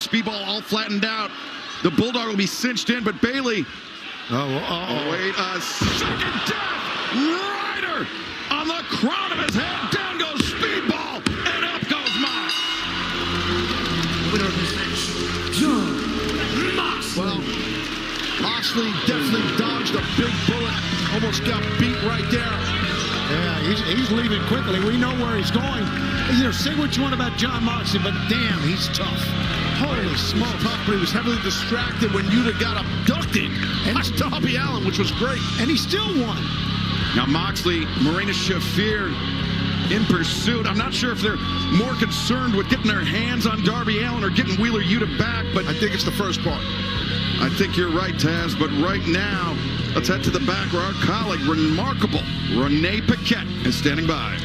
Speedball all flattened out. The Bulldog will be cinched in, but Bailey. Wait a second. Death Rider on the crown of his head. Down goes Speedball, and up goes Mox. Winner of this match, John Moxley. Well, Moxley definitely dodged a big bullet. Almost got beat right there. Yeah, he's leaving quickly. We know where he's going. You know, say what you want about John Moxley, but damn, he's tough. Holy smokes. Tough, but he was heavily distracted when Yuta got abducted. And it's Darby Allin, which was great. And he still won. Now Moxley, Marina Shafir in pursuit. I'm not sure if they're more concerned with getting their hands on Darby Allin or getting Wheeler Yuta back, but I think it's the first part. I think you're right, Taz, but right now, let's head to the back where our colleague, remarkable Renee Paquette, is standing by.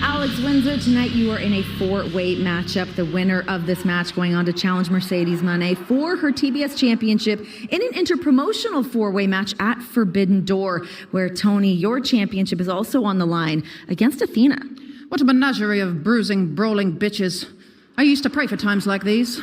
Alex Windsor, tonight you are in a four-way matchup. The winner of this match going on to challenge Mercedes Moné for her TBS championship in an interpromotional four-way match at Forbidden Door, where Tony, your championship is also on the line against Athena. What a menagerie of bruising, brawling bitches. I used to pray for times like these.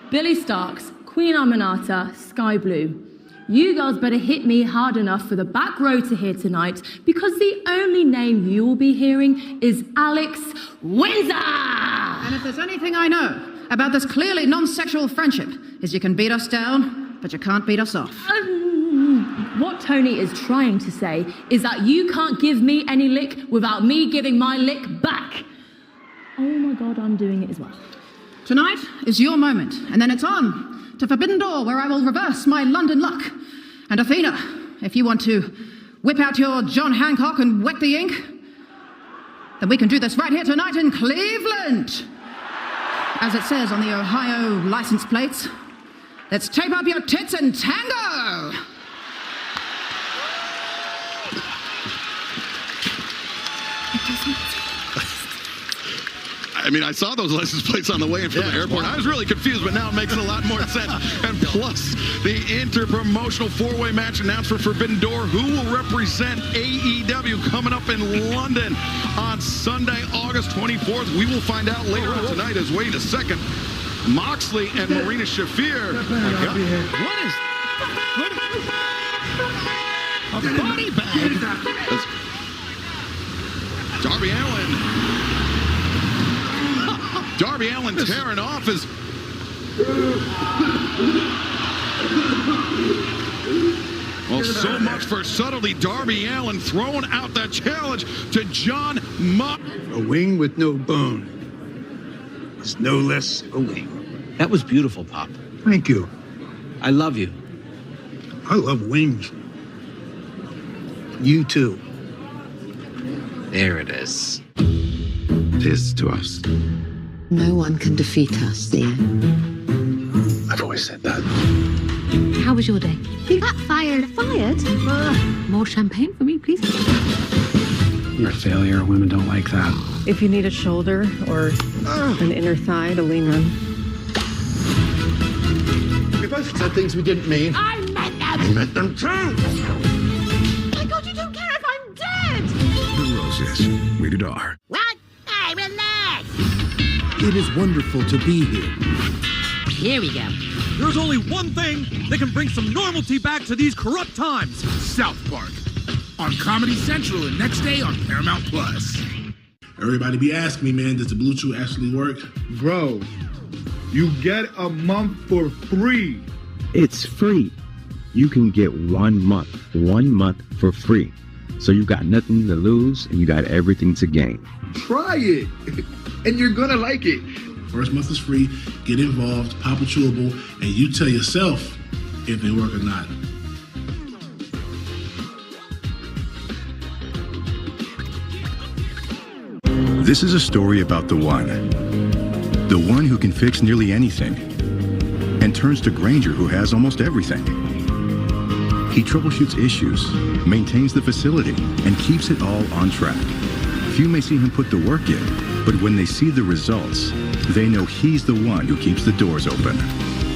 Billy Starks, Queen Aminata, Sky Blue. You girls better hit me hard enough for the back row to hear tonight, because the only name you will be hearing is Alex Windsor! And if there's anything I know about this clearly non-sexual friendship, is you can beat us down, but you can't beat us off. What Tony is trying to say is that you can't give me any lick without me giving my lick back. Oh my God, I'm doing it as well. Tonight is your moment, and then it's on to Forbidden Door, where I will reverse my London luck. And Athena, if you want to whip out your John Hancock and wet the ink, then we can do this right here tonight in Cleveland. As it says on the Ohio license plates, let's tape up your tits and tango. I mean, I saw those license plates on the way in from the airport. I was really confused, but now it makes a lot more sense. And plus, the inter-promotional four-way match announced for Forbidden Door. Who will represent AEW coming up in London on Sunday, August 24th? We will find out later on tonight. As wait a second, Moxley and Marina Shafir. What is... A body bag? Darby Allin. Darby Allin tearing off his... Well, so much for subtlety. Darby Allin throwing out that challenge to John Mox. A wing with no bone is no less a wing. That was beautiful, Pop. Thank you. I love you. I love wings. You too. There it is. This to us. No one can defeat us, Theo. I've always said that. How was your day? You got fired. Fired? More champagne for me, please. You're a failure. Women don't like that. If you need a shoulder or an inner thigh to lean on. We both said things we didn't mean. I meant them! You meant them too! My God, you don't care if I'm dead! The Roses. Rated R. What? Hey, relax! It is wonderful to be here. Here we go. There's only one thing that can bring some normalcy back to these corrupt times. South Park. On Comedy Central and next day on Paramount Plus. Everybody be asking me, man, does the Blue Chew actually work? Bro, you get a month for free. It's free. You can get 1 month for free. So you got nothing to lose and you got everything to gain. Try it, and you're gonna like it. First month is free. Get involved, pop a chewable, and you tell yourself if they work or not. This is a story about the one who can fix nearly anything, and turns to Granger, who has almost everything. He troubleshoots issues, maintains the facility, and keeps it all on track. Few may see him put the work in, but when they see the results, they know he's the one who keeps the doors open.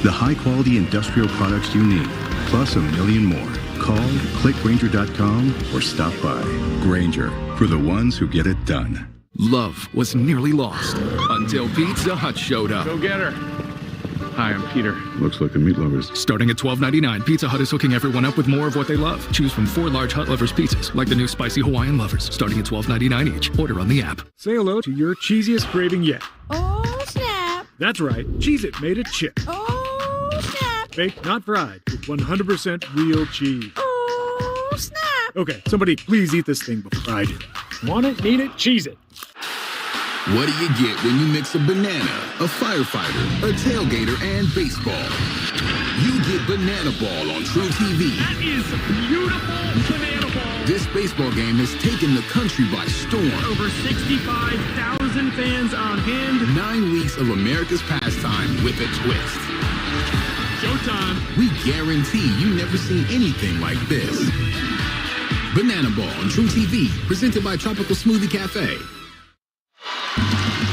The high-quality industrial products you need, plus a million more. Call, click Grainger.com, or stop by. Grainger, for the ones who get it done. Love was nearly lost until Pizza Hut showed up. Go get her. Hi, I'm Peter. Looks like the meat lovers. Starting at $12.99, Pizza Hut is hooking everyone up with more of what they love. Choose from 4 large Hut Lovers pizzas, like the new Spicy Hawaiian Lovers, starting at $12.99 each. Order on the app. Say hello to your cheesiest craving yet. Oh, snap. That's right. Cheez-It made a chip. Oh, snap. Baked, not fried, with 100% real cheese. Oh, snap. Okay, somebody please eat this thing before I do. Want it, need it, Cheez-It. What do you get when you mix a banana, a firefighter, a tailgater, and baseball? You get Banana Ball on True TV. That is beautiful banana ball. This baseball game has taken the country by storm. Over 65,000 fans on hand. 9 weeks of America's pastime with a twist. Showtime. We guarantee you've never seen anything like this. Banana Ball on True TV, presented by Tropical Smoothie Cafe.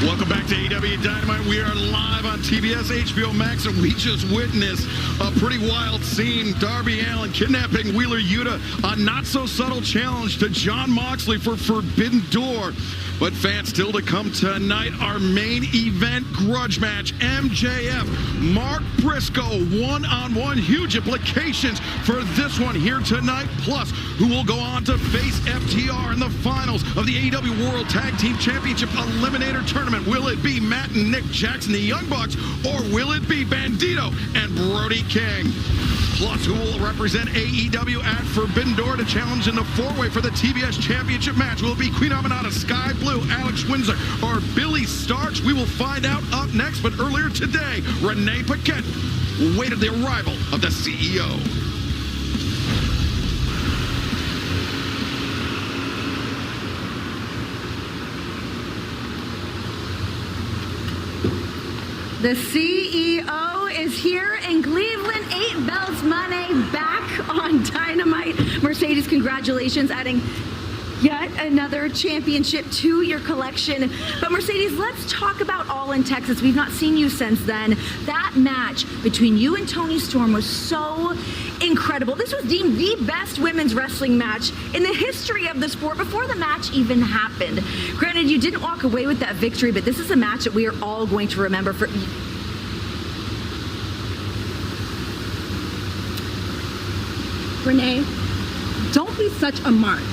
Welcome back to AEW Dynamite. We are live on TBS, HBO Max, and we just witnessed a pretty wild scene. Darby Allin kidnapping Wheeler Yuta, a not-so-subtle challenge to Jon Moxley for Forbidden Door. But fans, still to come tonight, our main event grudge match, MJF, Mark Briscoe, one-on-one, huge implications for this one here tonight. Plus, who will go on to face FTR in the finals of the AEW World Tag Team Championship Eliminator Tournament? Will it be Matt and Nick Jackson, the Young Bucks, or will it be Bandito and Brody King? Plus, who will represent AEW at Forbidden Door to challenge in the 4-way for the TBS Championship match? Will it be Queen Aminata, Sky Blue, Alex Windsor, or Billy Starks? We will find out up next. But earlier today, Renee Paquette waited the arrival of the CEO. The CEO is here in Cleveland. 8 belts money back on Dynamite. Mercedes, congratulations, adding yet another championship to your collection. But Mercedes, let's talk about All in Texas. We've not seen you since then. That match between you and Toni Storm was so incredible. This was deemed the best women's wrestling match in the history of the sport before the match even happened. Granted, you didn't walk away with that victory, but this is a match that we are all going to remember for... Renee, don't be such a mark.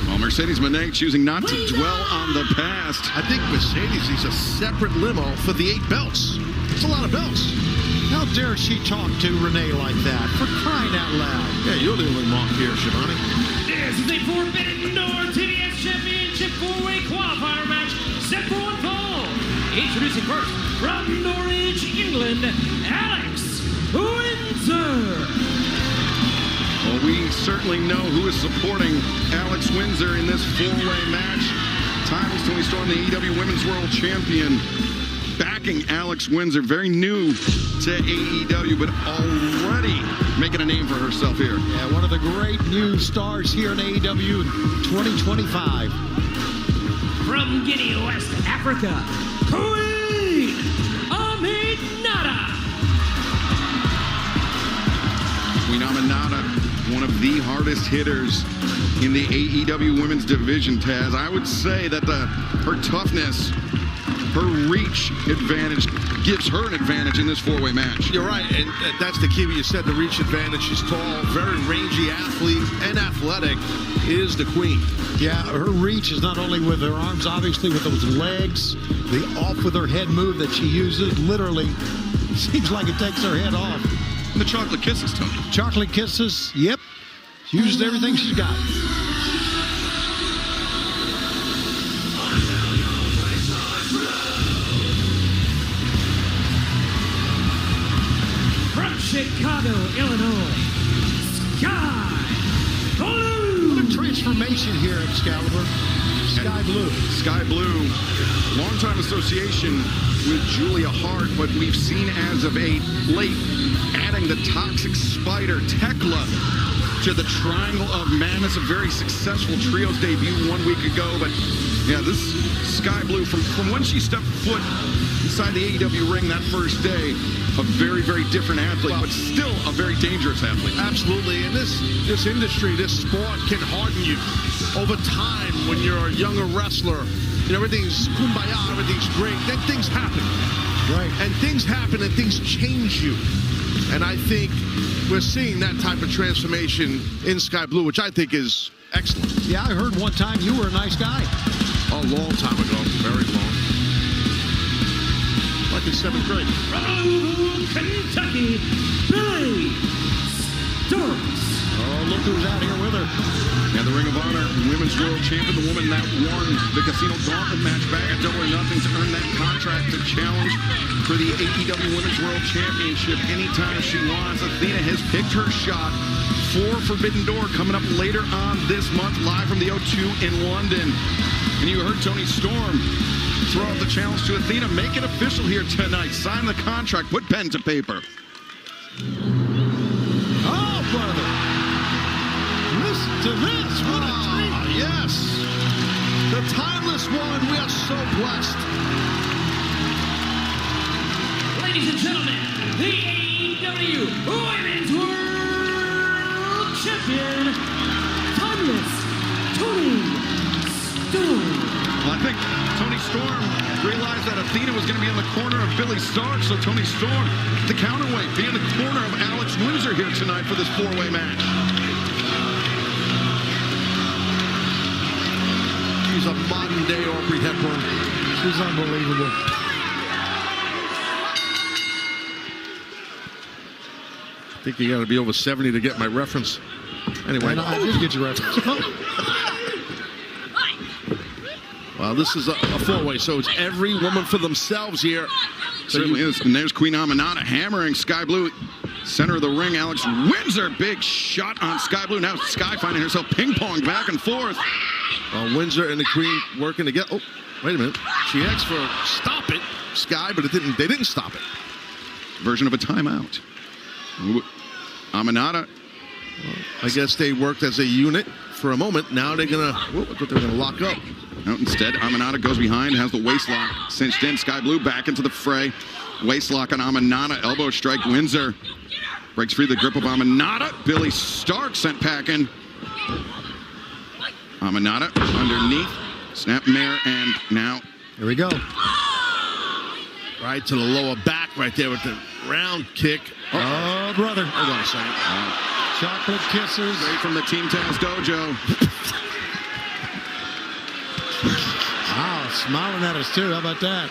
Well, Mercedes Moné choosing not to dwell on the past. I think Mercedes needs a separate limo for the 8 belts. It's a lot of belts. How dare she talk to Renee like that? For crying out loud. Yeah, you're the only mark here, Shivani. This is a Forbidden Door TBS Championship 4-way qualifier match set for one fall. Introducing first, from Norwich, England, Alex Windsor. Well, we certainly know who is supporting Alex Windsor in this 4-way match. Timeless Toni Storm, the AEW Women's World Champion, backing Alex Windsor, very new to AEW, but already making a name for herself here. Yeah, one of the great new stars here in AEW in 2025. From Guinea, West Africa, Queen Aminata. Queen Aminata, one of the hardest hitters in the AEW women's division, Taz. I would say that her toughness, her reach advantage gives her an advantage in this 4-way match. You're right, and that's the key. You said the reach advantage. She's tall, very rangy athlete, and athletic. Is the queen. Yeah, her reach is not only with her arms, obviously with those legs, the off with her head move that she uses, literally, seems like it takes her head off. And the chocolate kisses, Tony. Chocolate kisses, yep. She uses everything she's got. From Chicago, Illinois, Sky Blue. What a transformation here, Excalibur. Sky Blue. Sky Blue, longtime association with Julia Hart, but we've seen as of late adding the Toxic Spider, Tekla, to the Triangle of Madness, a very successful trios debut 1 week ago, but Yeah, this Sky Blue, from when she stepped foot inside the AEW ring that first day, a very, very different athlete, but still a very dangerous athlete. Absolutely, and this industry, this sport can harden you over time when you're a younger wrestler. You know, everything's kumbaya, everything's great. Then things happen. Right. And things happen and things change you. And I think we're seeing that type of transformation in Sky Blue, which I think is excellent. Yeah, I heard one time you were a nice guy. A long time ago, very long. Like in 7th grade. From Kentucky, Billy Starks. Oh, look who's out here with her. Yeah, the Ring of Honor Women's World Champion, the woman that won the Casino Gauntlet match back at Double or Nothing to earn that contract to challenge for the AEW Women's World Championship anytime she wants. Athena has picked her shot for Forbidden Door coming up later on this month, live from the O2 in London. And you heard Toni Storm throw out the challenge to Athena. Make it official here tonight. Sign the contract. Put pen to paper. Oh, brother. Listen to this. What a treat. Yes. The timeless one. We are so blessed. Ladies and gentlemen, the AEW Women's World Champion, Timeless Toni Storm. Well, I think Toni Storm realized that Athena was going to be in the corner of Billy Starks, so Toni Storm, the counterweight, be in the corner of Alex Windsor here tonight for this 4-way match. She's a modern-day Aubrey Hepburn. She's unbelievable. I think you got to be over 70 to get my reference. Anyway. And I did get your reference. Well, this is a 4-way, so it's every woman for themselves here. Certainly is. And there's Queen Aminata hammering Sky Blue. Center of the ring, Alex Windsor. Big shot on Sky Blue. Now Sky finding herself ping-pong back and forth. Windsor and the Queen working together. Oh, wait a minute. She asked for stop it, Sky, but they didn't stop it. Version of a timeout. Aminata. Well, I guess they worked as a unit for a moment. Now they're gonna lock up. No, instead, Aminata goes behind, has the waist lock cinched in. Sky Blue back into the fray. Waist lock on Aminata. Elbow strike. Windsor breaks free the grip of Aminata. Billy Stark sent packing. Aminata underneath. Snap mare, and now. Here we go. Right to the lower back right there with the round kick. Oh, brother. Hold on a second. Chocolate kisses. Straight from the Team Taz dojo. Wow, smiling at us too. How about that?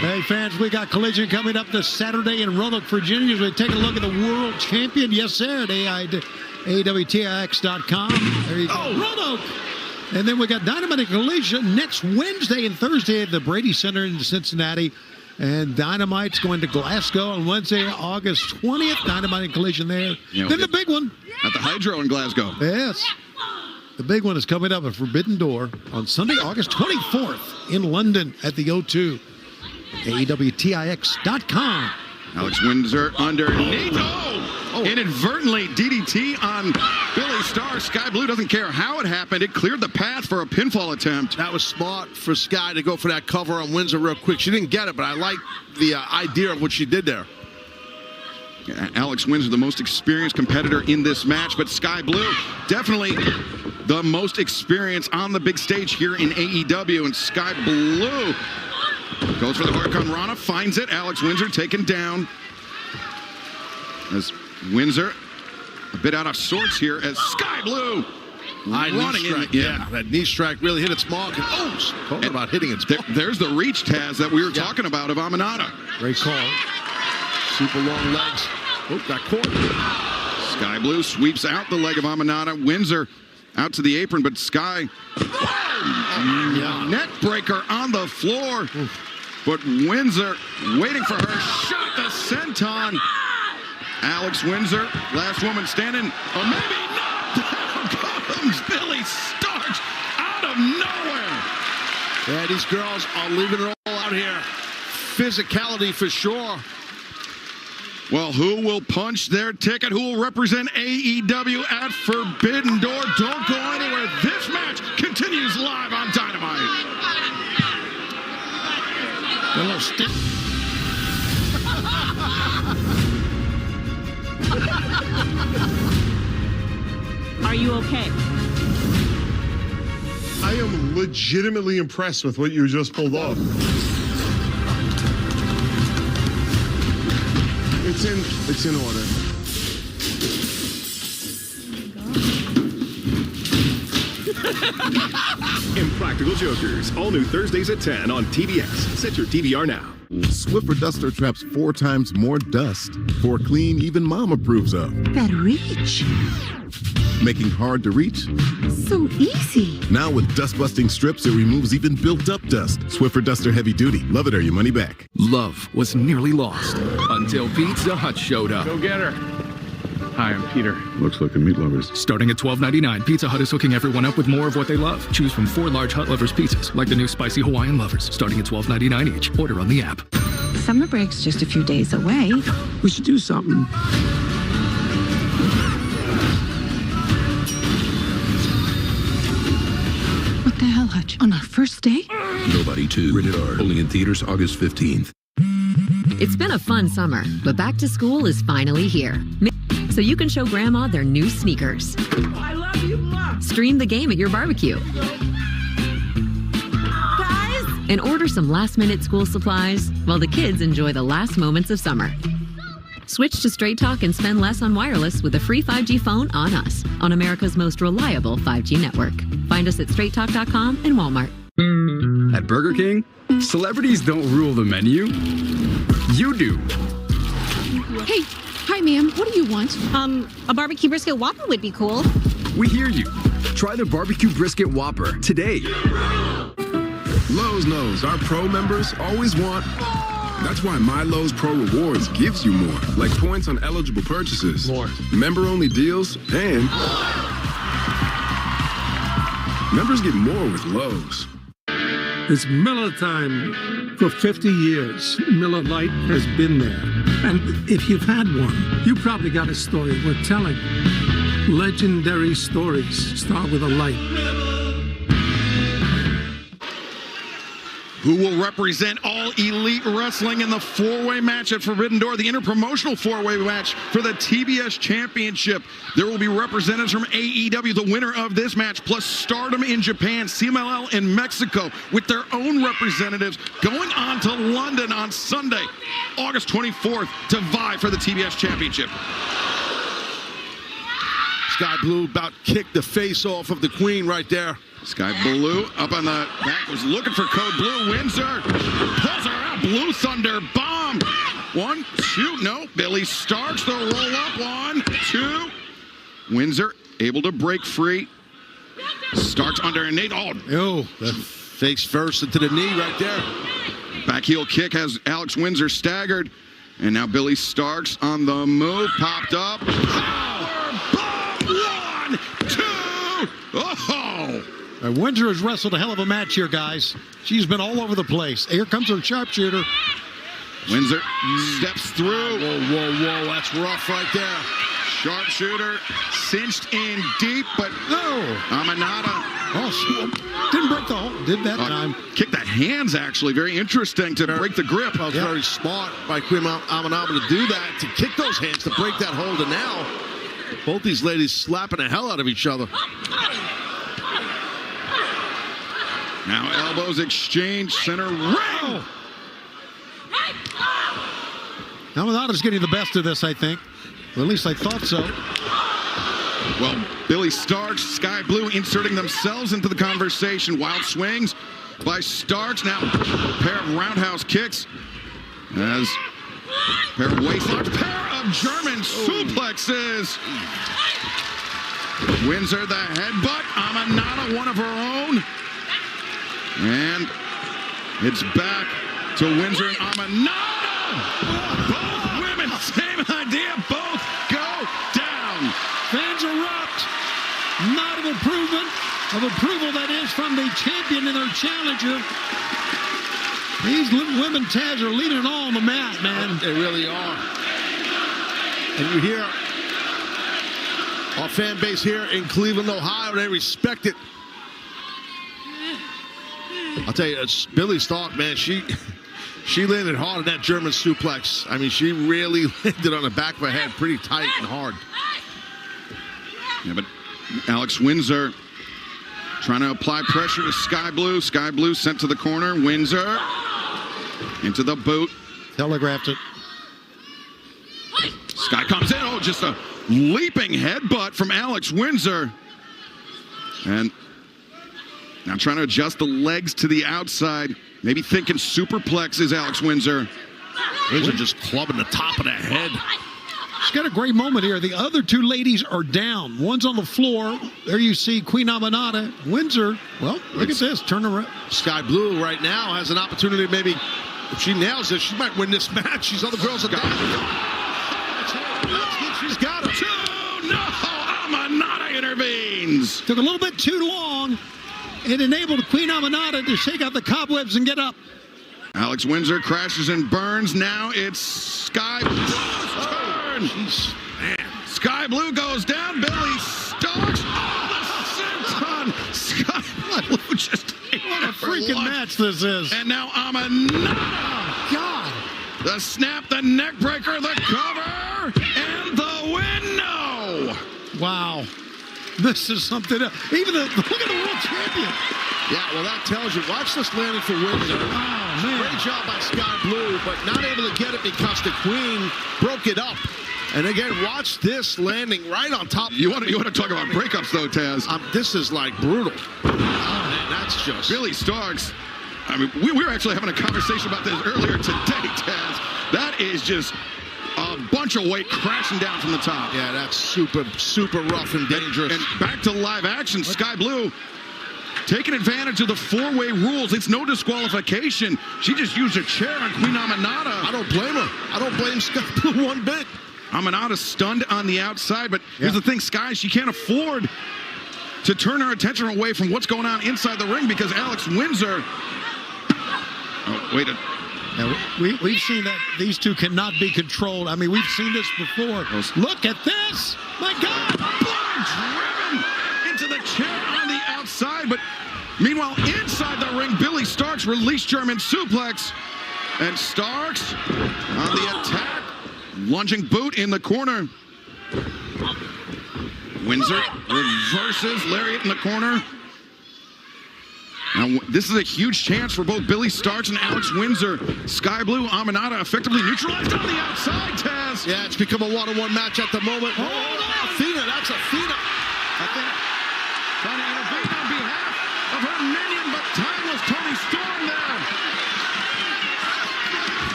Hey, fans, we got Collision coming up this Saturday in Roanoke, Virginia. As we take a look at the world champion. Yes, sir, at AEWTIX.com. There you go. Roanoke. And then we got Dynamite and Collision next Wednesday and Thursday at the Brady Center in Cincinnati. And Dynamite's going to Glasgow on Wednesday, August 20th. Dynamite and Collision there. Then the big one. At the Hydro in Glasgow. Yes. The big one is coming up at Forbidden Door on Sunday, August 24th in London at the O2. AEWTIX.com. Alex Windsor underneath. Oh, inadvertently DDT on Billy Starr. Sky Blue doesn't care how it happened. It cleared the path for a pinfall attempt. That was smart for Sky to go for that cover on Windsor real quick. She didn't get it, but I like the idea of what she did there. Alex Windsor, the most experienced competitor in this match, but Sky Blue definitely the most experience on the big stage here in AEW. And Sky Blue goes for the Hurricane Rana, finds it. Alex Windsor taken down. As Windsor a bit out of sorts here as Sky Blue running in. Yeah, that knee strike really hit its mark. And, talking about hitting its mark. There's the reach, Taz, that we were talking about of Aminata. Great call. Super long legs. Oh, got caught. Sky Blue sweeps out the leg of Aminata. Windsor out to the apron, but Sky neck breaker on the floor. But Windsor waiting for her shot, the senton. Alex Windsor, last woman standing, or maybe not. Down comes Billy Starks out of nowhere. Yeah, these girls are leaving it all out here. Physicality for sure. Well, who will punch their ticket? Who will represent AEW at Forbidden Door? Don't go anywhere. This match continues live on Dynamite. A little stick. Are you okay? I am legitimately impressed with what you just pulled off. It's in order. Impractical Jokers, all new Thursdays at 10 on TBS. Set your DVR now. Swiffer Duster traps 4 times more dust. 4 clean, even Mom approves of. That reach. Making hard to reach? So easy. Now with dust-busting strips, it removes even built-up dust. Swiffer Duster Heavy Duty. Love it or your money back. Love was nearly lost until Pizza Hut showed up. Go get her. Hi, I'm Peter. Looks like a meat lovers. Starting at $12.99, Pizza Hut is hooking everyone up with more of what they love. Choose from 4 large Hut Lovers pizzas, like the new Spicy Hawaiian Lovers, starting at $12.99 each. Order on the app. Summer break's just a few days away. We should do something. What the hell, Hutch? On our first date? Nobody 2. Rated R. Only in theaters August 15th. It's been a fun summer, but back to school is finally here. So you can show Grandma their new sneakers. I love you, Mom. Stream the game at your barbecue. Guys! And order some last-minute school supplies while the kids enjoy the last moments of summer. Switch to Straight Talk and spend less on wireless with a free 5G phone on us, on America's most reliable 5G network. Find us at straighttalk.com and Walmart. At Burger King, celebrities don't rule the menu. You do. Hey, hi, ma'am. What do you want? A barbecue brisket Whopper would be cool. We hear you. Try the barbecue brisket Whopper today. Lowe's knows our pro members always want. That's why My Lowe's Pro Rewards gives you more, like points on eligible purchases, more member-only deals, and members get more with Lowe's. It's Miller time. For 50 years, Miller Lite has been there. And if you've had one, you probably got a story worth telling. Legendary stories start with a light. Who will represent All Elite Wrestling in the 4-way match at Forbidden Door, the interpromotional 4-way match for the TBS Championship. There will be representatives from AEW, the winner of this match, plus Stardom in Japan, CMLL in Mexico, with their own representatives going on to London on Sunday, August 24th, to vie for the TBS Championship. Sky Blue about kicked the face off of the Queen right there. Sky Blue up on the back, was looking for Code Blue. Windsor pulls her out. Blue Thunder bomb. 1, 2, no. Billy Starks the roll up. 1, 2. Windsor able to break free. Starks underneath. Oh, the face first into the knee right there. Back heel kick has Alex Windsor staggered. And now Billy Starks on the move. Popped up. Power bomb. 1, 2. Oh! Windsor has wrestled a hell of a match here, guys. She's been all over the place. Here comes her sharpshooter. Windsor steps through. Whoa, that's rough right there. Sharpshooter cinched in deep, but no. Amanada. Oh, she didn't break the hole. Did that time. Kicked the hands, actually. Very interesting to break the grip. That was very smart by Queen Amanada to do that, to kick those hands, to break that hold. And now, both these ladies slapping the hell out of each other. Now elbows exchange, center ring. Amanada's getting the best of this, I think. Or at least I thought so. Well, Billy Starks, Sky Blue inserting themselves into the conversation. Wild swings by Starks. Now, pair of roundhouse kicks. As pair of waistlocks, pair of German suplexes. Windsor the headbutt. Amanada, one of her own. And it's back to Windsor and Amanada. Both women, same idea. Both go down. Fans erupt. Nod of approval that is from the champion and her challenger. These little women, Taz, are leading it all on the mat, man. They really are. And you hear our fan base here in Cleveland, Ohio, they respect it. I'll tell you, it's Billy Stark, man, she She landed hard on that German suplex. I mean, she really landed on the back of her head pretty tight and hard. Yeah, but Alex Windsor trying to apply pressure to Sky Blue. Sky Blue sent to the corner. Windsor into the boot. Telegraphed it. Sky comes in. Oh, just a leaping headbutt from Alex Windsor. And now trying to adjust the legs to the outside. Maybe thinking superplex is Alex Windsor. Windsor just clubbing the top of the head. She's got a great moment here. The other two ladies are down. One's on the floor. There you see Queen Aminata. Windsor, well, look at this. Turn around. Sky Blue right now has an opportunity. Maybe if she nails this, she might win this match. These other girls are down. She's got it. No, Aminata intervenes. Took a little bit too long. It enabled Queen Aminata to shake out the cobwebs and get up. Alex Windsor crashes and burns. Now it's Sky Blue's turn. Sky Blue goes down. Billy Starks. Oh, the senton. Sky Blue just what a freaking match this is. And now Aminata. Oh, God. The snap, the neck breaker, the cover, and the win. No. Wow. This is something else. Even look at the world champion. Yeah, well, that tells you. Watch this landing for Windsor. Oh, man. Great job by Sky Blue, but not able to get it because the Queen broke it up. And again, watch this landing right on top. You want to talk about breakups, though, Taz? This is like brutal. Oh, man, that's just Billy Starks. I mean, we were actually having a conversation about this earlier today, Taz. That is just a bunch of weight crashing down from the top. Yeah, that's super, super rough and dangerous. And back to live action, Sky Blue taking advantage of the four-way rules. It's no disqualification. She just used a chair on Queen Aminata. I don't blame her. I don't blame Sky Blue one bit. Aminata stunned on the outside, but here's the thing, Sky, she can't afford to turn her attention away from what's going on inside the ring because Alex Windsor... Oh, wait a... Now, we've seen that these two cannot be controlled. I mean, we've seen this before. Look at this. My God. Driven into the chair on the outside. But meanwhile, inside the ring, Billy Starks released German suplex. And Starks on the attack. Lunging boot in the corner. Windsor reverses lariat in the corner. Now, this is a huge chance for both Billy Starks and Alex Windsor. Sky Blue, Aminata effectively neutralized on the outside, Taz. Yeah, it's become a one-on-one match at the moment. Oh, Athena, that's Athena. I think trying to intervene on behalf of her minion, but timeless Tony Storm there.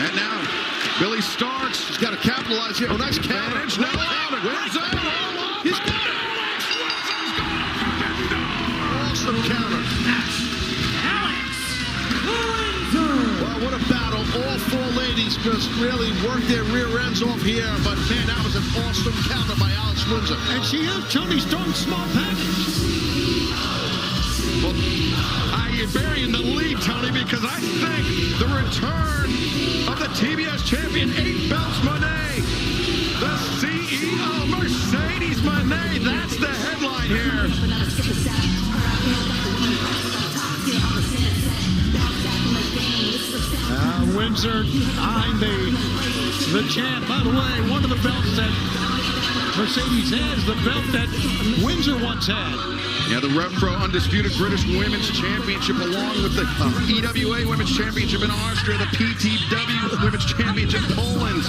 And now, Billy Starks. He's got to capitalize here. Oh, nice counter. No counter. Windsor. He's got it. Awesome counter. Alex Windsor. Well, what a battle. All four ladies just really worked their rear ends off here. But, man, that was an awesome counter by Alex Windsor. And she used Tony Storm's small package. Well, you're burying the lead, Tony, because I think the return of the TBS champion, 8 belts Monet, the CEO, Mercedes Monet, that's the headline here. Windsor eyeing the champ. By the way, one of the belts that Mercedes has, the belt that Windsor once had. Yeah, the RevPro Undisputed British Women's Championship, along with the EWA Women's Championship in Austria, the PTW Women's Championship Poland,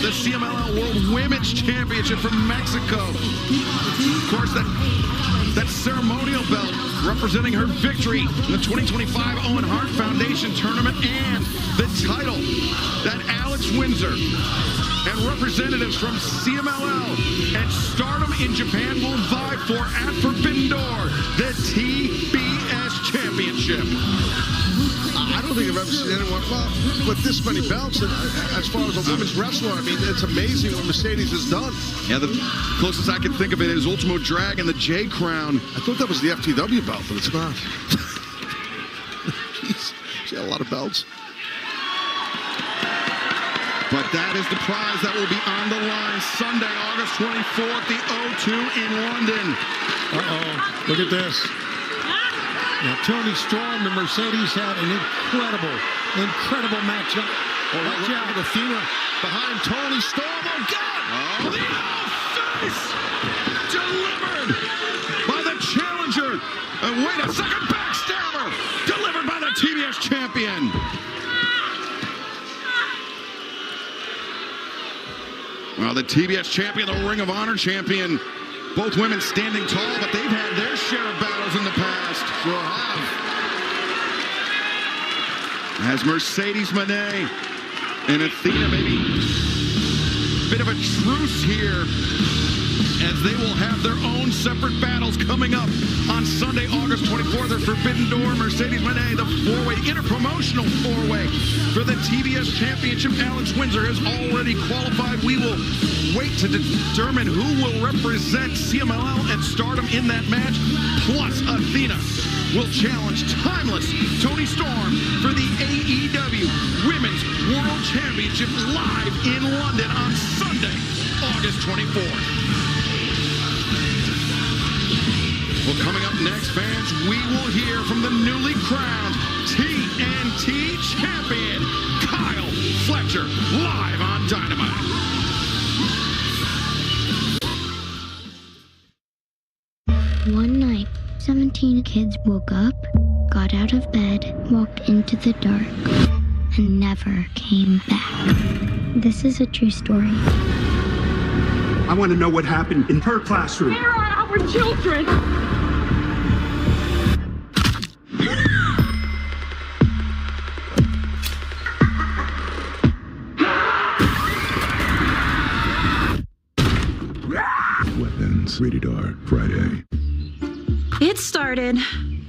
the CMLL World Women's Championship from Mexico. Of course, that ceremonial belt representing her victory in the 2025 Owen Hart Foundation tournament, and the title that Alex Windsor and representatives from CMLL and Stardom in Japan will vie for at Forbidden Door, the TBS Championship. I don't think I've ever seen anyone with this many belts. And as far as a women's wrestler, I mean, it's amazing what Mercedes has done. Yeah, the closest I can think of it is Ultimo Dragon, the J Crown. I thought that was the FTW belt, but it's not. Jeez, she had a lot of belts. But that is the prize that will be on the line Sunday, August 24th, the O2 in London. Uh-oh. Look at this. Now, Tony Storm and Mercedes had an incredible matchup. Watch out. Athena behind Tony Storm. Oh, God! The face delivered by the challenger. And wait a second, backstabber delivered by the TBS champion. Well, the TBS champion, the Ring of Honor champion, both women standing tall, but they've had their share of battles in the past. Sure have. As Mercedes Moné and Athena, maybe a bit of a truce here, as they will have their own separate battles coming up on Sunday, August 24th at Forbidden Door. Mercedes Moné, the four-way, interpromotional four-way for the TBS Championship. Alex Windsor has already qualified. We will wait to determine who will represent CMLL and Stardom in that match. Plus, Athena will challenge Timeless Tony Storm for the AEW Women's World Championship live in London on Sunday, August 24th. Well, coming up next, fans, we will hear from the newly crowned TNT champion, Kyle Fletcher, live on Dynamite. One night, 17 kids woke up, got out of bed, walked into the dark, and never came back. This is a true story. I want to know what happened in her classroom. Where are our children? Weapons, rated R, Friday. It started.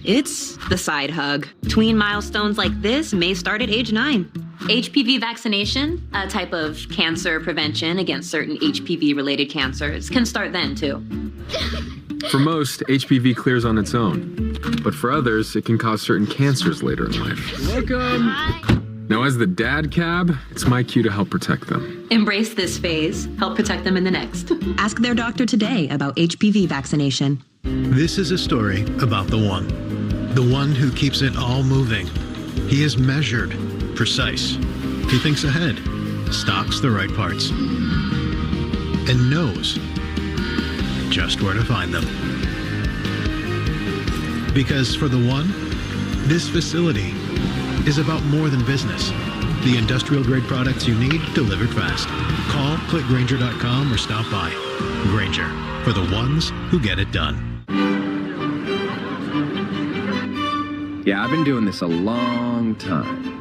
It's the side hug. Tween milestones like this may start at age 9. HPV vaccination, a type of cancer prevention against certain HPV-related cancers, can start then, too. For most, HPV clears on its own. But for others, it can cause certain cancers later in life. Welcome. Now, as the dad cab, it's my cue to help protect them. Embrace this phase. Help protect them in the next. Ask their doctor today about HPV vaccination. This is a story about the one who keeps it all moving. He is measured, precise. He thinks ahead, stocks the right parts, and knows just where to find them. Because for the one, this facility is about more than business. The industrial grade products you need delivered fast. Call, click Grainger.com or stop by. Grainger, for the ones who get it done. Yeah, I've been doing this a long time.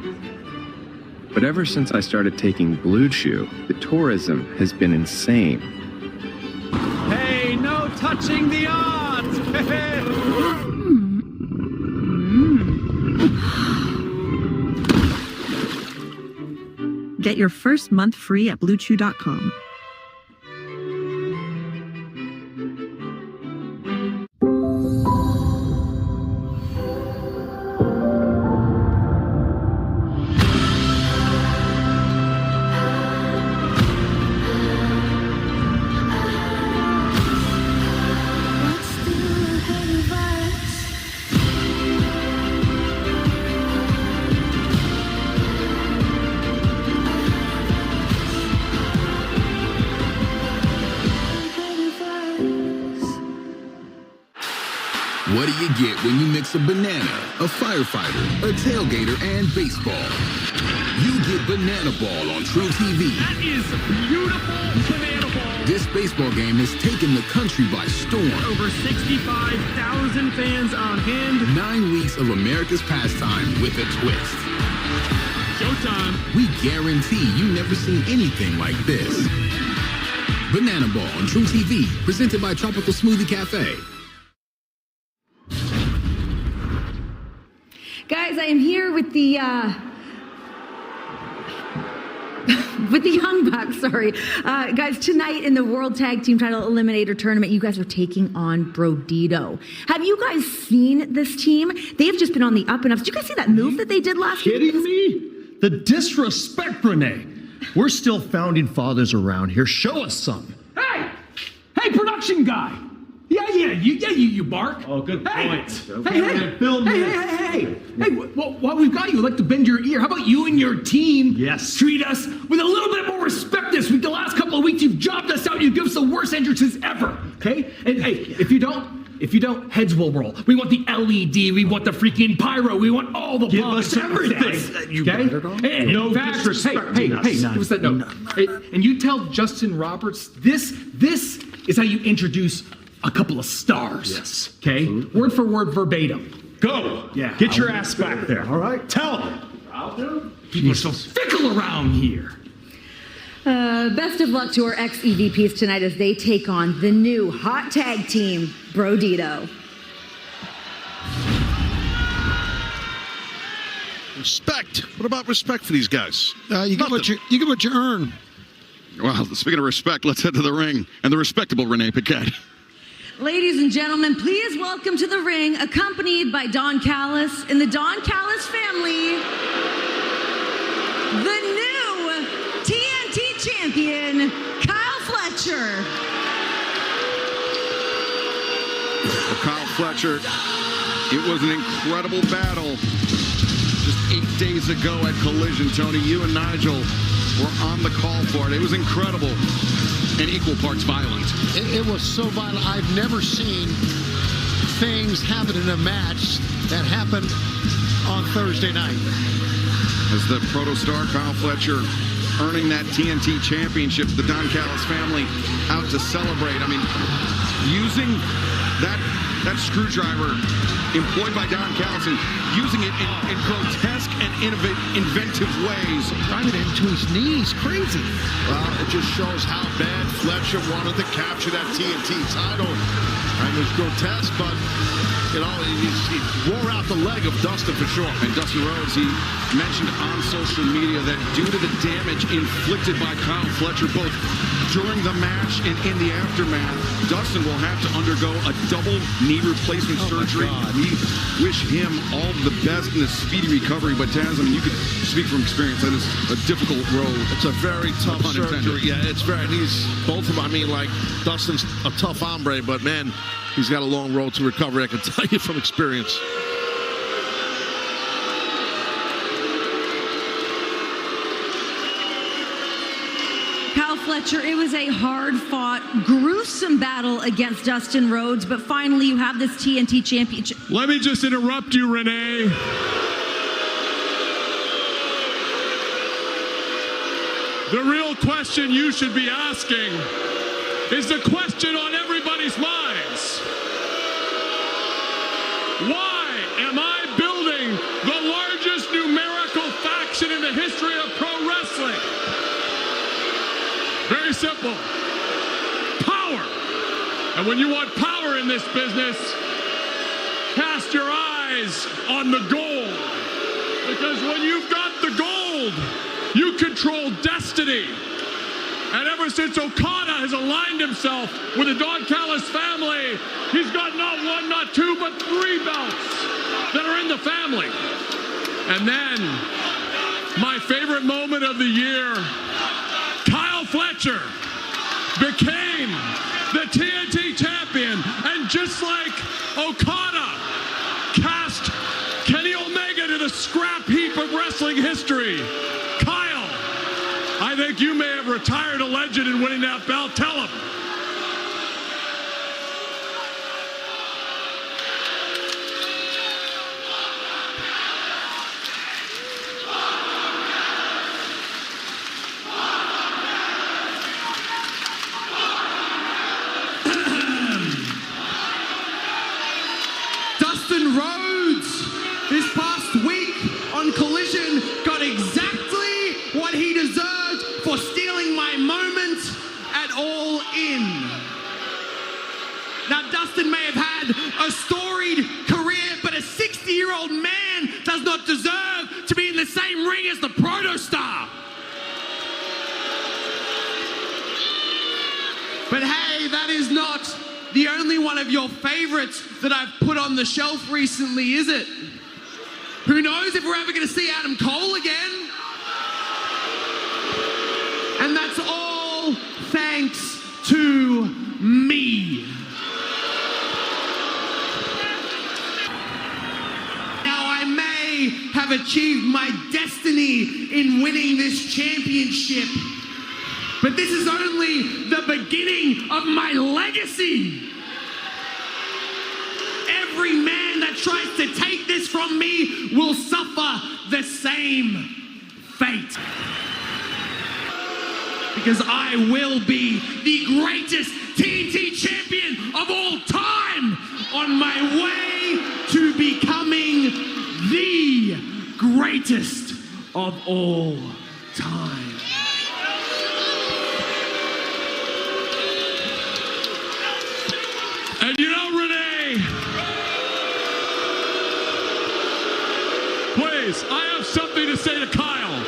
But ever since I started taking Blue Chew, the tourism has been insane. Hey, no touching the odds! Get your first month free at BlueChew.com. What do you get when you mix a banana, a firefighter, a tailgater, and baseball? You get Banana Ball on True TV. That is beautiful banana ball. This baseball game has taken the country by storm. Over 65,000 fans on hand. 9 weeks of America's pastime with a twist. Showtime. We guarantee you've never seen anything like this. Banana Ball on True TV, presented by Tropical Smoothie Cafe. Guys, I am here with the Young Bucks, sorry. Guys, tonight in the World Tag Team Title Eliminator Tournament, you guys are taking on Brodito. Have you guys seen this team? They've just been on the up and up. Did you guys see that move that they did last week? Kidding me? The disrespect, Renee. We're still founding fathers around here. Show us some. Hey, production guy. Yeah, you bark. Oh, good point. Hey, while we've got you, I'd like to bend your ear. How about you and your team treat us with a little bit more respect this week? The last couple of weeks, you've jobbed us out. You give us the worst entrances ever, okay? And hey, if you don't, heads will roll. We want the LED. We want the freaking pyro. We want all the Give us everything. You okay? better no disrespect. Hey, give us that note. Hey, and you tell Justin Roberts this is how you introduce a couple of stars. Yes. Okay? Word for word, verbatim. Go. Yeah. Get your ass back there. All right. Tell him. I'll do. People are so fickle around here. Best of luck to our ex-EVPs tonight as they take on the new hot tag team, Brodito. Respect. What about respect for these guys? You get what you earn. Well, speaking of respect, let's head to the ring and the respectable Renee Paquette. Ladies and gentlemen, please welcome to the ring, accompanied by Don Callis and the Don Callis family, the new TNT champion, Kyle Fletcher. For Kyle Fletcher, it was an incredible battle. Just 8 days ago at Collision, Tony, you and Nigel were on the call for it. It was incredible and equal parts violent. It was so violent. I've never seen things happen in a match that happened on Thursday night. As the proto-star, Kyle Fletcher earning that TNT championship, the Don Callis family out to celebrate. I mean, using that screwdriver employed by Don Callis and using it in grotesque and inventive ways. Driving it into his knees. Crazy. Well, it just shows how bad Fletcher wanted to capture that TNT title. And it was grotesque, but, you know, he wore out the leg of Dustin for sure. And Dustin Rhodes, he mentioned on social media that due to the damage inflicted by Kyle Fletcher, both during the match and in the aftermath, Dustin will have to undergo a double knee replacement surgery. We wish him all the best in a speedy recovery. But Taz, I mean, you could speak from experience. That is a difficult road. It's a very tough surgery. Yeah, it's very. He's both of them. I mean, like, Dustin's a tough hombre, but man, he's got a long road to recovery. I can tell you from experience. Fletcher, it was a hard-fought, gruesome battle against Dustin Rhodes, but finally you have this TNT championship. Let me just interrupt you, Renee. The real question you should be asking is the question on everybody's minds. Why am I building the largest numerical faction in the history of pro wrestling? Very simple. Power. And when you want power in this business, cast your eyes on the gold. Because when you've got the gold, you control destiny. And ever since Okada has aligned himself with the Don Callis family, he's got not one, not two, but 3 belts that are in the family. And then, my favorite moment of the year, Kyle Fletcher became the TNT champion, and just like Okada cast Kenny Omega to the scrap heap of wrestling history, Kyle, I think you may have retired a legend in winning that belt. Tell him. Rhodes this past week on Collision got exactly what he deserved for stealing my moment at All In. Now, Dustin may have had a storied career, but a 60-year-old man does not deserve to be in the same ring as the protostar. But hey, that is not the only one of your favorites that I've put on the shelf recently, is it? Who knows if we're ever going to see Adam Cole again? And that's all thanks to me. may have achieved my destiny in winning this championship, but this is only the beginning of my legacy. Every man that tries to take this from me will suffer the same fate. Because I will be the greatest TNT champion of all time on my way to becoming the greatest of all time. And you know, Renee, please, I have something to say to Kyle.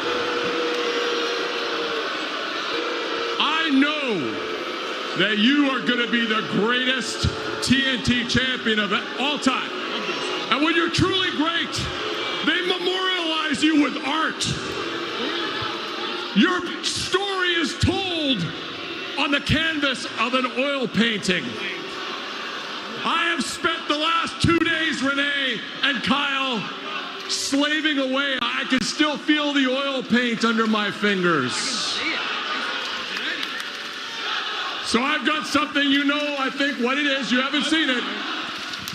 I know that you are going to be the greatest TNT champion of all time. And when you're truly great, they memorialize you with art. Your story is told on the canvas of an oil painting. I have spent the last 2 days, Renee and Kyle, slaving away. I can still feel the oil paint under my fingers. So I've got something, you know, I think what it is. You haven't seen it.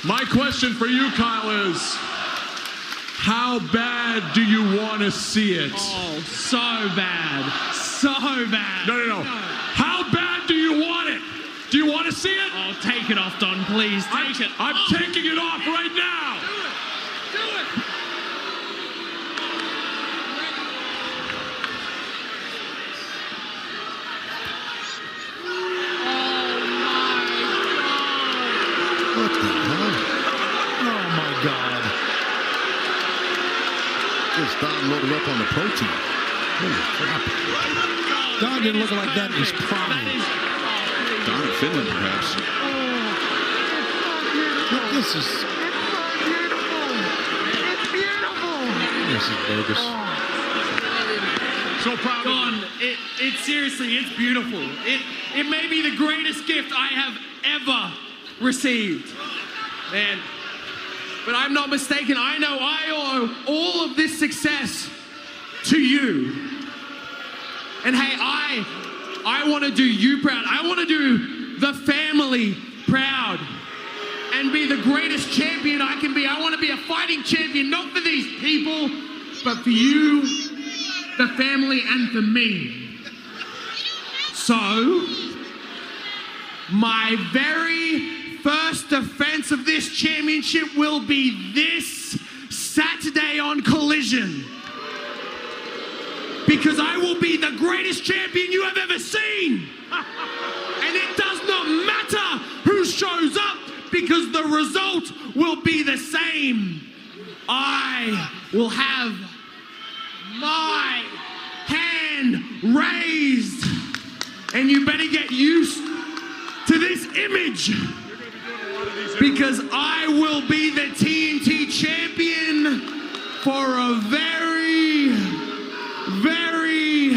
My question for you, Kyle, is how bad do you want to see it? Oh, so bad. So bad. No. How bad do you want it? Do you want to see it? Oh, take it off, Don, please. Take it. I'm taking it off right now. Do it. What the hell? Oh, my God. Just Don loaded up on the protein. Holy crap. Don didn't look like that in his prime. Don in Finland, perhaps. This is... This is bogus. So proud Don, it seriously, it's beautiful. It may be the greatest gift I have ever received. Man, but I'm not mistaken. I know I owe all of this success to you. And hey, I want to do you proud. I want to do the family proud and be the greatest champion I can be. I want to be a fighting champion, not for these people, but for you, the family, and for me. So, my very first defense of this championship will be this Saturday on Collision. Because I will be the greatest champion you have ever seen. And it does not matter who shows up, because the result will be the same. I will have my hand raised. And you better get used to this image, because I will be the TNT champion for a very, very,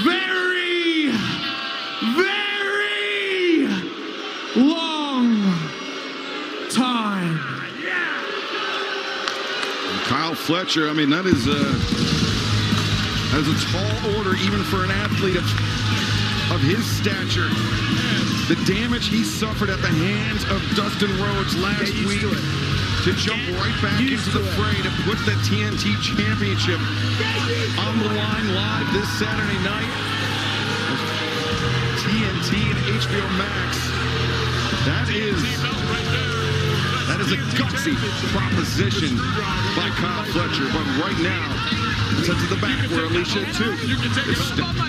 very, very long time. Kyle Fletcher, I mean, that is a tall order even for an athlete of his stature. The damage he suffered at the hands of Dustin Rhodes last week to jump right back into the fray to put the TNT Championship on the line live this Saturday night. TNT and HBO Max. That is a gutsy proposition by Kyle Fletcher. But right now, let's head to the back where Alicia too.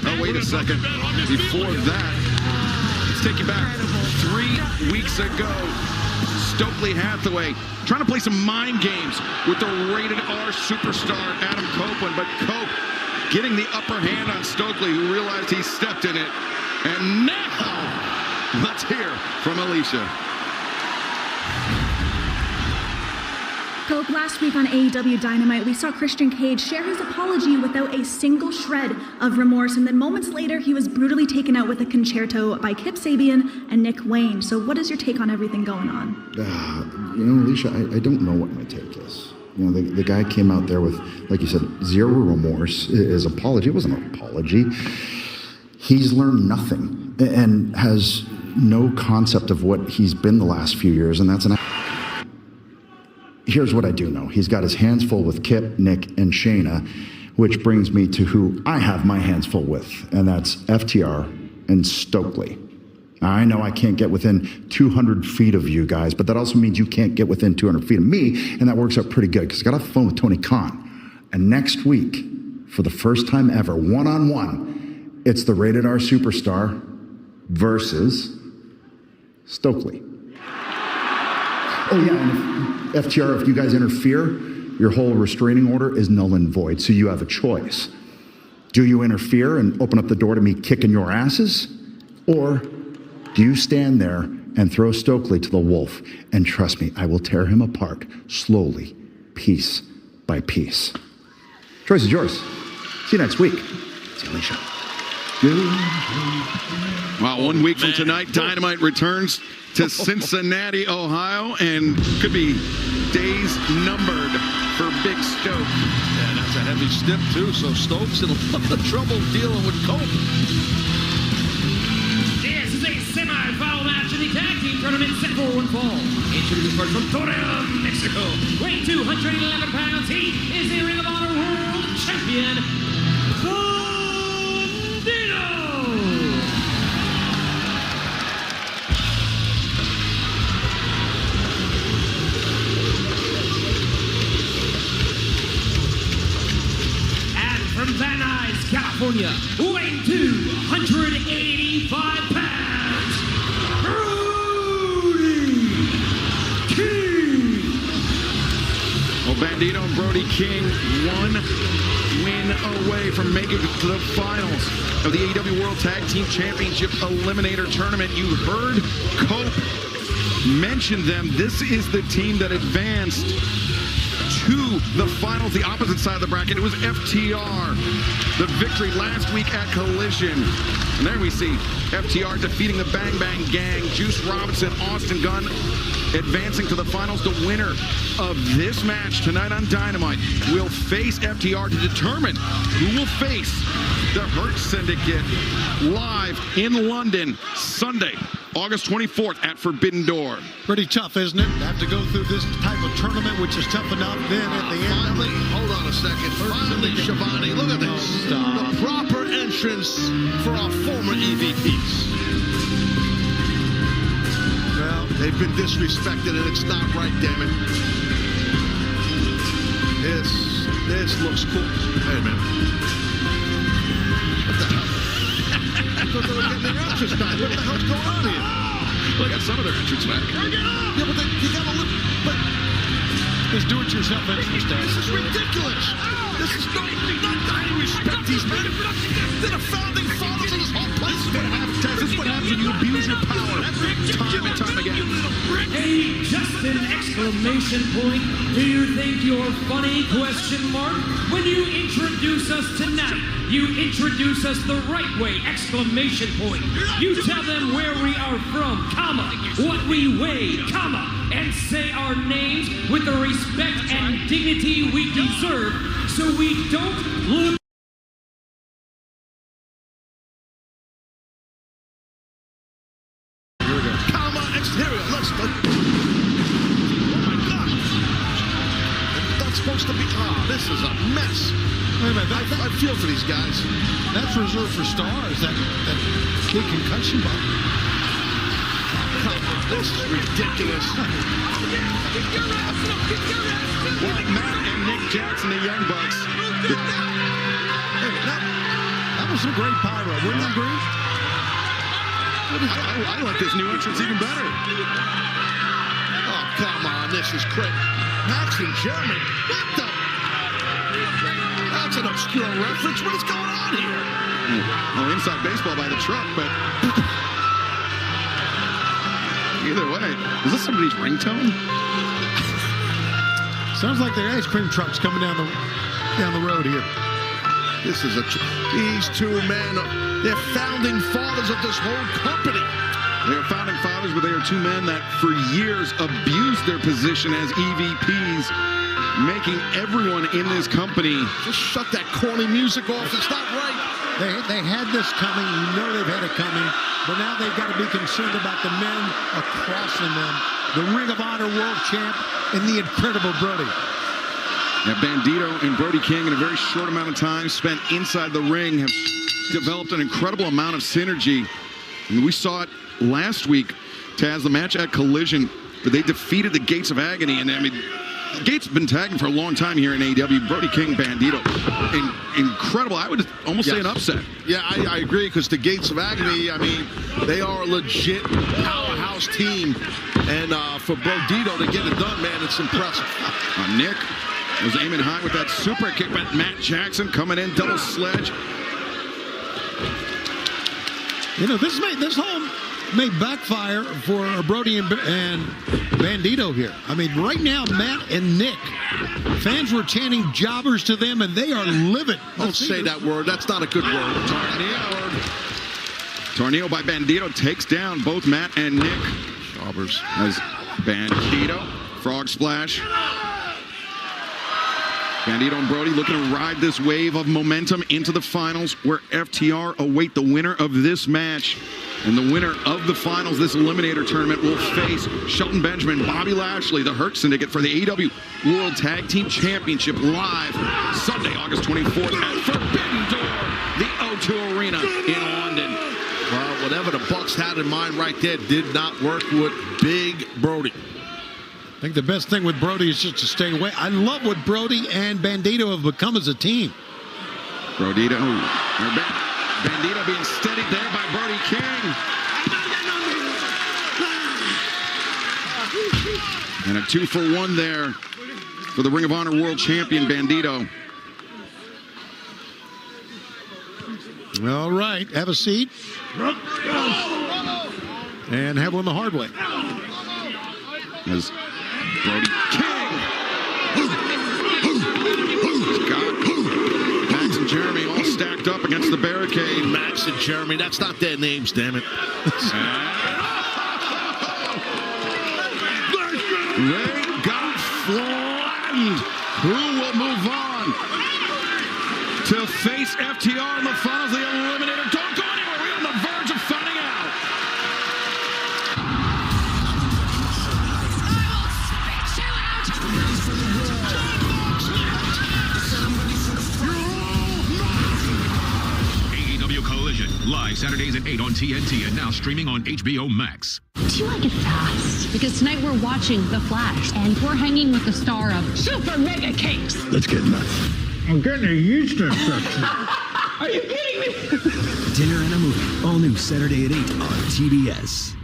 Oh, wait a second. Before that, let's take you back 3 weeks ago. Stokely Hathaway trying to play some mind games with the rated R superstar Adam Copeland, but Cope getting the upper hand on Stokely, who realized he stepped in it. And now, let's hear from Alicia. Cope, last week on AEW Dynamite, we saw Christian Cage share his apology without a single shred of remorse, and then moments later, he was brutally taken out with a concerto by Kip Sabian and Nick Wayne. So what is your take on everything going on? You know, Alicia, I don't know what my take is. You know, the guy came out there with, like you said, zero remorse. His apology wasn't an apology. He's learned nothing and has no concept of what he's been the last few years, and that's Here's what I do know. He's got his hands full with Kip, Nick, and Shayna, which brings me to who I have my hands full with, and that's FTR and Stokely. I know I can't get within 200 feet of you guys, but that also means you can't get within 200 feet of me, and that works out pretty good because I got off the phone with Tony Khan. And next week, for the first time ever, one-on-one, it's the Rated R Superstar versus Stokely. Oh, yeah, and if FTR, if you guys interfere, your whole restraining order is null and void, so you have a choice. Do you interfere and open up the door to me kicking your asses? Or do you stand there and throw Stokely to the wolf? And trust me, I will tear him apart slowly, piece by piece. Choice is yours. See you next week. See you, Alicia. Well, 1 week from tonight, Dynamite returns to Cincinnati, Ohio, and could be days numbered for Big Stoke. Yeah, that's a heavy step, too, so Stokes will have trouble dealing with Cope. This is a semi-final match in the tag team tournament set for one fall. Introduced first from Torreon, Mexico. Weighing 211 pounds, he is the Ring of Honor World Champion, Bandito. From Van Nuys, California, weighing 285 pounds, Brody King. Well, Bandito and Brody King, 1 win away from making it to the finals of the AEW World Tag Team Championship Eliminator Tournament. You heard Cope mention them. This is the team that advanced to the finals, the opposite side of the bracket. It was FTR, the victory last week at Collision. And there we see FTR defeating the Bang Bang Gang, Juice Robinson, Austin Gunn, advancing to the finals. The winner of this match tonight on Dynamite will face FTR to determine who will face the Hurt Syndicate live in London Sunday, August 24th at Forbidden Door. Pretty tough, isn't it? To have to go through this type of tournament, which is tough enough. Then at the end, finally, hold on a second. Finally, Shivani, look at this. The proper entrance for our former EVPs. Well, they've been disrespected, and it's not right, damn it. This looks cool. Hey, man. What the hell? I thought they were getting their entrance back. What the hell's going on here? Well, I got some of their entrance back. Yeah, but you gotta look. But it's do-it-yourself entrance. This is ridiculous. This is not I respect these men. They're the founding fathers of this whole place. This is what happens when you abuse your power time and time again. Hey, just an exclamation point. Do you think you're funny? Question mark. When you introduce us tonight, you introduce us the right way, exclamation point. You tell them where we are from, comma, what we weigh, comma, and say our names with the respect and dignity we deserve so we don't look. Here we go. Comma, exterior. Let's go. Oh my God. That's supposed to be. This is a mess. Wait a minute, I feel for these guys. That's reserved for stars, that big concussion button. This is ridiculous. Well, Matt and Nick Jackson, the Young Bucks. That was some great pyro. Wouldn't you agree? I like this new entrance even better. Oh, come on. This is great. Max and Jeremy. What the? That's an obscure reference. What is going on here? Well, inside baseball by the truck, but either way, is this somebody's ringtone? Sounds like their ice cream truck's coming down the road here. This is these two men, they're founding fathers of this whole company. They are founding fathers, but they are two men that for years abused their position as EVPs making everyone in this company just shut that corny music off. It's not right. They had this coming. You know they've had it coming. But now they've got to be concerned about the men across from them. The Ring of Honor World Champ and the incredible Brody. Now, Bandito and Brody King, in a very short amount of time spent inside the ring, have developed an incredible amount of synergy. I mean, we saw it last week, Taz, the match at Collision, but they defeated the Gates of Agony. And I mean, Gates have been tagging for a long time here in AEW. Brody King, Bandito, incredible. I would almost say an upset. Yeah, I agree, because the Gates of Agony, I mean, they are a legit powerhouse team. And for Bandito to get it done, man, it's impressive. Nick was aiming high with that super kick, but Matt Jackson coming in, double sledge. You know, this whole may backfire for Brody and Bandito here. I mean, right now, Matt and Nick, fans were chanting jobbers to them, and they are livid. Don't say that word. That's not a good word. Tornillo by Bandito takes down both Matt and Nick. Jobbers. As Bandito, frog splash. Bandito and Brody looking to ride this wave of momentum into the finals, where FTR await the winner of this match. And the winner of the finals, this Eliminator tournament, will face Shelton Benjamin, Bobby Lashley, the Hurt Syndicate, for the AEW World Tag Team Championship, live Sunday, August 24th at Forbidden Door, the O2 Arena in London. Well, whatever the Bucks had in mind right there did not work with Big Brody. I think the best thing with Brody is just to stay away. I love what Brody and Bandito have become as a team. Bandito being steadied there by Brody King. And a 2-for-1 there for the Ring of Honor World Champion, Bandito. All right, have a seat. And have one the hard way. As Brody King. Max and Jeremy all stacked up against the barricade. Max and Jeremy, that's not their names, damn it. They got flattened. Who will move on to face FTR in the finals of the Eliminator? Don't go anywhere. We're on the verge of finding out. AEW Collision, live Saturdays at 8 on TNT and now streaming on HBO Max. Do you like it fast? Because tonight we're watching The Flash, and we're hanging with the star of Super Mega Cakes. Let's get nuts. I'm getting a yeast infection. Are you kidding me? Dinner and a Movie, all new Saturday at 8 on TBS.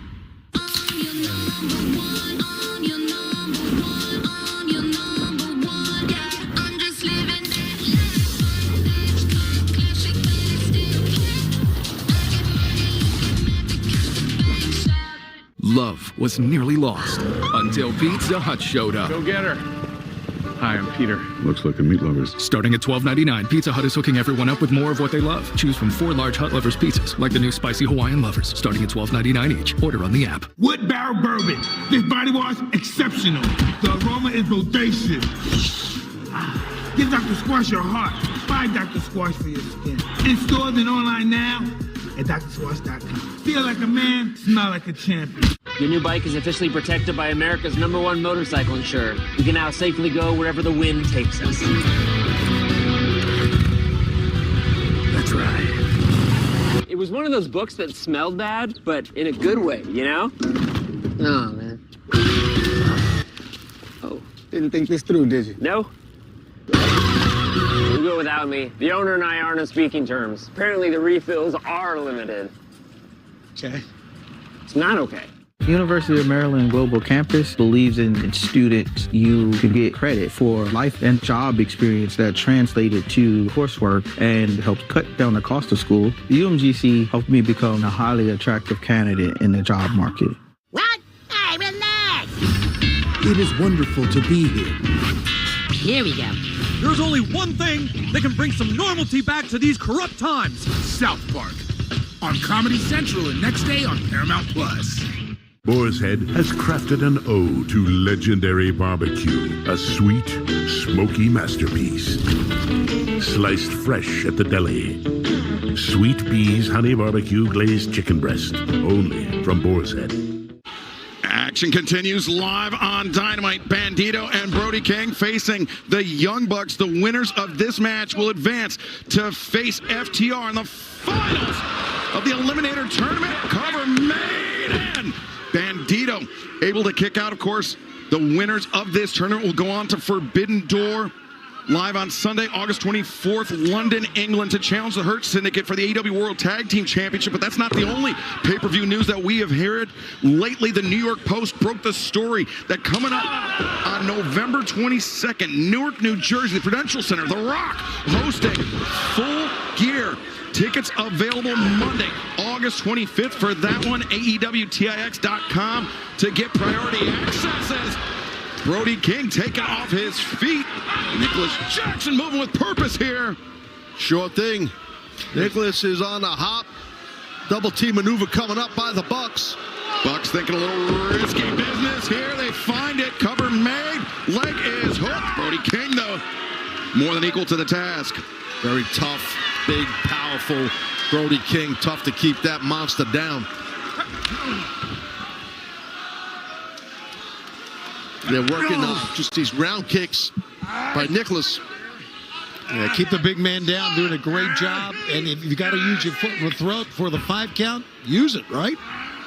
Love was nearly lost until Pizza Hut showed up. Go get her. Hi, I'm Peter. Looks like a meat lovers. Starting at $12.99, Pizza Hut is hooking everyone up with more of what they love. Choose from 4 large Hut Lovers pizzas, like the new Spicy Hawaiian Lovers, starting at $12.99 each. Order on the app. Wood Barrel Bourbon. This body wash, exceptional. The aroma is bodacious. Give Dr. Squash your heart. Buy Dr. Squash for your skin. In stores and online now at drsquash.com. Feel like a man, smell like a champion. Your new bike is officially protected by America's #1 motorcycle insurer. You can now safely go wherever the wind takes us. That's right. It was one of those books that smelled bad, but in a good way, you know? Oh, man. Oh. Didn't think this through, did you? No. You go without me. The owner and I aren't on speaking terms. Apparently the refills are limited. Okay. It's not okay. University of Maryland Global Campus believes in students. You can get credit for life and job experience that translated to coursework and helps cut down the cost of school. The UMGC helped me become a highly attractive candidate in the job market. What? Hey, relax. It is wonderful to be here. Here we go. There's only one thing that can bring some normalcy back to these corrupt times. South Park. On Comedy Central and next day on Paramount Plus. Boar's Head has crafted an ode to legendary barbecue, a sweet, smoky masterpiece. Sliced fresh at the deli. Sweet Bees Honey Barbecue Glazed Chicken Breast, only from Boar's Head. Action continues live on Dynamite. Bandito and Brody King facing the Young Bucks. The winners of this match will advance to face FTR in the finals of the Eliminator Tournament. Cover made in. Bandito able to kick out, of course. The winners of this tournament will go on to Forbidden Door live on Sunday, August 24th, London, England, to challenge the Hurt Syndicate for the AEW World Tag Team Championship. But that's not the only pay-per-view news that we have heard. Lately, the New York Post broke the story that coming up on November 22nd, Newark, New Jersey, the Prudential Center, The Rock hosting Full Gear. Tickets available Monday, August 25th. For that one, AEWTIX.com to get priority accesses. Brody King taking off his feet. Nicholas Jackson moving with purpose here. Sure thing. Nicholas is on the hop. Double team maneuver coming up by the Bucks. Bucks thinking a little risky business here. They find it. Cover made. Leg is hooked. Brody King, though, more than equal to the task. Very tough, big, powerful Brody King. Tough to keep that monster down. They're working just these round kicks by Nicholas. Yeah, keep the big man down, doing a great job. And if you got to use your foot in the throat for the 5 count, use it, right?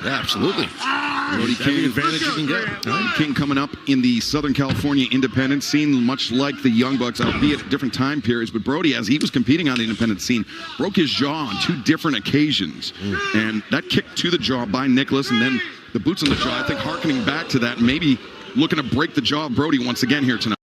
Yeah, absolutely. Brody King, advantage you can get. Brody King coming up in the Southern California independent scene, much like the Young Bucks, albeit at different time periods. But Brody, as he was competing on the independent scene, broke his jaw on 2 different occasions. And that kick to the jaw by Nicholas, and then the boots on the jaw, I think, harkening back to that, maybe looking to break the jaw of Brody once again here tonight.